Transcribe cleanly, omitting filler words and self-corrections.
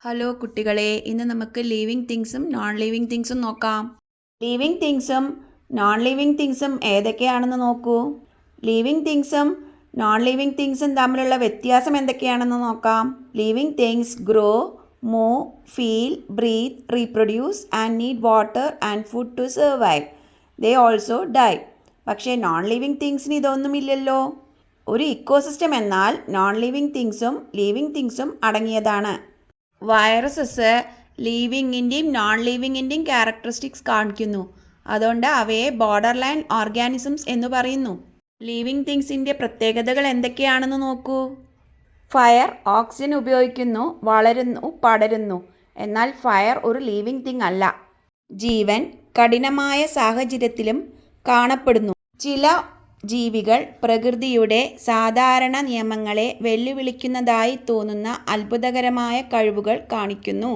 Hello കുട്ടികളെ, ഇന്ന് നമുക്ക് ലിവിങ് തിങ്സും നോൺ ലിവിങ് തിങ്സും നോക്കാം. ലിവിങ് തിങ്സും നോൺ ലിവിങ് തിങ്സും ഏതൊക്കെയാണെന്ന് നോക്കൂ. ലിവിങ് തിങ്സും നോൺ ലിവിങ് തിങ്സും തമ്മിലുള്ള വ്യത്യാസം എന്തൊക്കെയാണെന്ന് നോക്കാം. Living things grow, move, feel, breathe, reproduce and need water and food to survive. They also die. പക്ഷേ നോൺ ലിവിങ് തിങ്സിന് ഇതൊന്നുമില്ലല്ലോ. ഒരു ഇക്കോസിസ്റ്റം എന്നാൽ നോൺ ലിവിങ് തിങ്സും ലിവിങ് തിങ്സും അടങ്ങിയതാണ്. വൈറസസ് ലിവിങ്ങിൻ്റെയും നോൺ ലിവിങ്ങിൻ്റെയും ക്യാരക്ടറിസ്റ്റിക്സ് കാണിക്കുന്നു. അതുകൊണ്ട് അവയെ ബോർഡർ ലൈൻ ഓർഗാനിസംസ് എന്ന് പറയുന്നു. ലിവിങ് തിങ്സിൻ്റെ പ്രത്യേകതകൾ എന്തൊക്കെയാണെന്ന് നോക്കൂ. ഫയർ ഓക്സിജൻ ഉപയോഗിക്കുന്നു, വളരുന്നു, പടരുന്നു. എന്നാൽ ഫയർ ഒരു ലിവിങ് തിങ് അല്ല. ജീവൻ കഠിനമായ സാഹചര്യത്തിലും കാണപ്പെടുന്നു. ചില ജീവികൾ പ്രകൃതിയുടെ സാധാരണ നിയമങ്ങളെ വെല്ലുവിളിക്കുന്നതായി തോന്നുന്ന അത്ഭുതകരമായ കഴിവുകൾ കാണിക്കുന്നു.